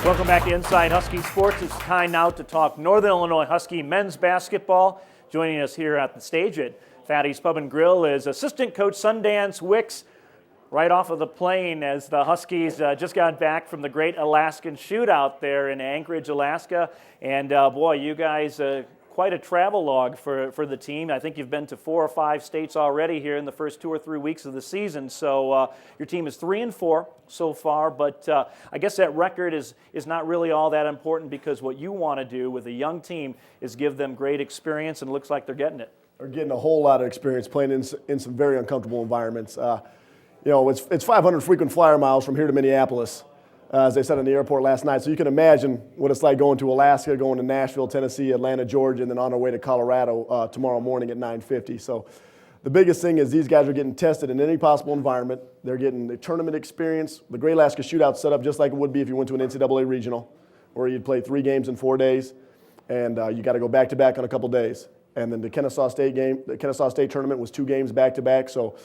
Welcome back to Inside Husky Sports. It's time now to talk Northern Illinois Husky men's basketball. Joining us here at the stage at Fatty's Pub and Grill is assistant coach Sundance Wicks, right off of the plane as the Huskies just got back from the Great Alaskan Shootout there in Anchorage, Alaska. And boy, you guys, quite a travel log for the team. I think you've been to 4 or 5 states already here in the first 2 or 3 weeks of the season. So your team is 3-4 so far, but I guess that record is not really all that important, because what you want to do with a young team is give them great experience, and it looks like they're getting it. They're getting a whole lot of experience playing in some very uncomfortable environments. It's 500 frequent flyer miles from here to Minneapolis, as they said in the airport last night. So you can imagine what it's like going to Alaska, going to Nashville, Tennessee, Atlanta, Georgia, and then on our way to Colorado tomorrow morning at 9:50. So the biggest thing is these guys are getting tested in any possible environment. They're getting the tournament experience. The Great Alaska Shootout set up just like it would be if you went to an NCAA regional, where you'd play 3 games in 4 days, and you got to go back-to-back on a couple days. And then the Kennesaw State tournament was 2 games back-to-back. So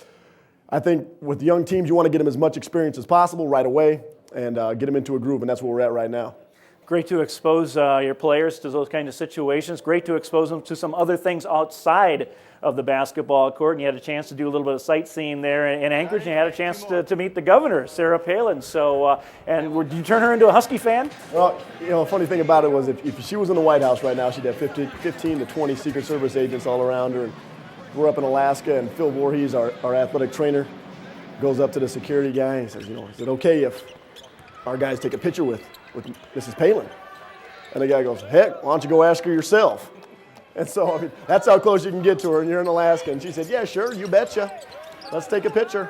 I think with the young teams, you want to get them as much experience as possible right away and get them into a groove, and that's where we're at right now. Great to expose your players to those kind of situations. Great to expose them to some other things outside of the basketball court. And you had a chance to do a little bit of sightseeing there in Anchorage. And you had a chance to meet the governor, Sarah Palin. So, did you turn her into a Husky fan? Well, a funny thing about it was if she was in the White House right now, she'd have 15 to 20 Secret Service agents all around her. And we're up in Alaska, and Phil Voorhees, our athletic trainer, goes up to the security guy and says, is it okay if our guys take a picture with Mrs. Palin? And the guy goes, heck, why don't you go ask her yourself? And so, that's how close you can get to her, and you're in Alaska. And she said, yeah, sure, you betcha. Let's take a picture.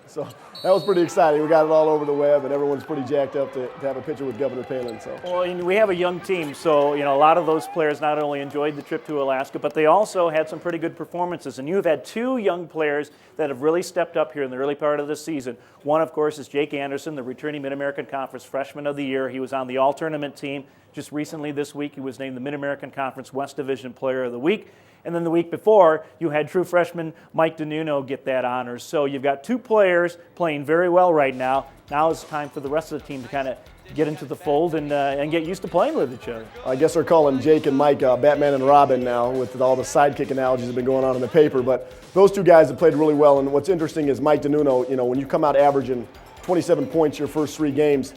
So that was pretty exciting. We got it all over the web, and everyone's pretty jacked up to have a picture with Governor Palin. So. Well, we have a young team, so a lot of those players not only enjoyed the trip to Alaska, but they also had some pretty good performances. And you have had 2 young players that have really stepped up here in the early part of the season. One, of course, is Jake Anderson, the returning Mid-American Conference Freshman of the Year. He was on the All-Tournament team. Just recently this week, he was named the Mid-American Conference West Division Player of the Week. And then the week before, you had true freshman Mike DeNuno get that honor. So you've got 2 players playing very well right now. Now it's time for the rest of the team to kind of get into the fold and get used to playing with each other. I guess they're calling Jake and Mike Batman and Robin now, with all the sidekick analogies that have been going on in the paper. But those 2 guys have played really well. And what's interesting is Mike DeNuno, when you come out averaging 27 points your first 3 games,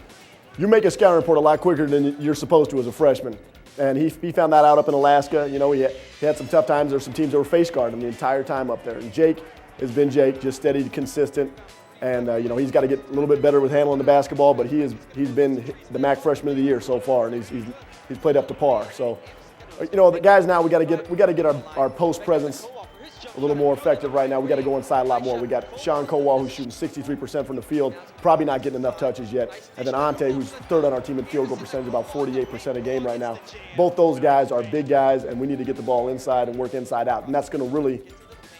you make a scouting report a lot quicker than you're supposed to as a freshman. And he found that out up in Alaska. He had some tough times. There's some teams that were face guarding him the entire time up there. And Jake has been Jake, just steady, consistent. And he's got to get a little bit better with handling the basketball. But he's been the MAC Freshman of the Year so far, and he's played up to par. So, the guys now we got to get our post presence a little more effective right now. We got to go inside a lot more. We got Sean Kowal, who's shooting 63% from the field, probably not getting enough touches yet. And then Ante, who's 3rd on our team in field goal percentage, about 48% a game right now. Both those guys are big guys, and we need to get the ball inside and work inside out. And that's going to really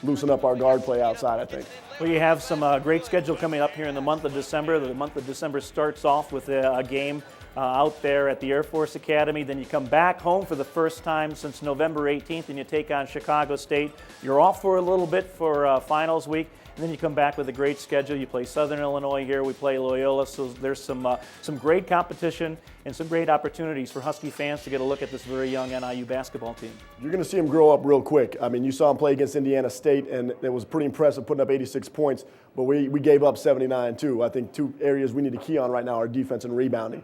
loosen up our guard play outside, I think. Well, you have some great schedule coming up here in the month of December. The month of December starts off with a game out there at the Air Force Academy. Then you come back home for the first time since November 18th, and you take on Chicago State. You're off for a little bit for finals week, and then you come back with a great schedule. You play Southern Illinois here. We play Loyola. So there's some great competition and some great opportunities for Husky fans to get a look at this very young NIU basketball team. You're going to see them grow up real quick. You saw them play against Indiana State, and it was pretty impressive, putting up 86 points. But we gave up 79 too. I think 2 areas we need to key on right now are defense and rebounding.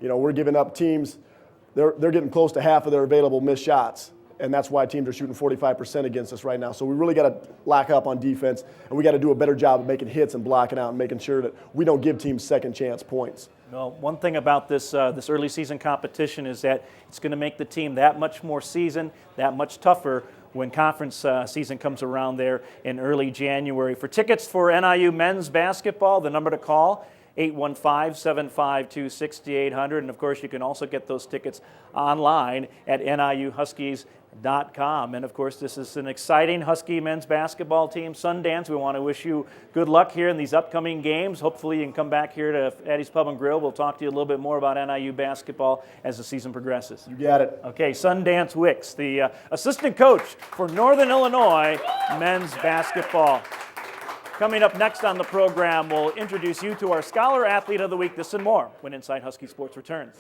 We're giving up teams, they're getting close to half of their available missed shots, and that's why teams are shooting 45% against us right now. So we really got to lock up on defense, and we got to do a better job of making hits and blocking out and making sure that we don't give teams second chance points. Well, one thing about this early season competition is that it's going to make the team that much more seasoned, that much tougher when conference season comes around there in early January. For tickets for NIU men's basketball, the number to call, 815-752-6800. And, of course, you can also get those tickets online at NIUHuskies.com. And, of course, this is an exciting Husky men's basketball team. Sundance, we want to wish you good luck here in these upcoming games. Hopefully you can come back here to Fatty's Pub and Grill. We'll talk to you a little bit more about NIU basketball as the season progresses. You got it. Okay, Sundance Wicks, the assistant coach for Northern Illinois men's basketball. Coming up next on the program, we'll introduce you to our Scholar Athlete of the Week. This and more when Inside Husky Sports returns.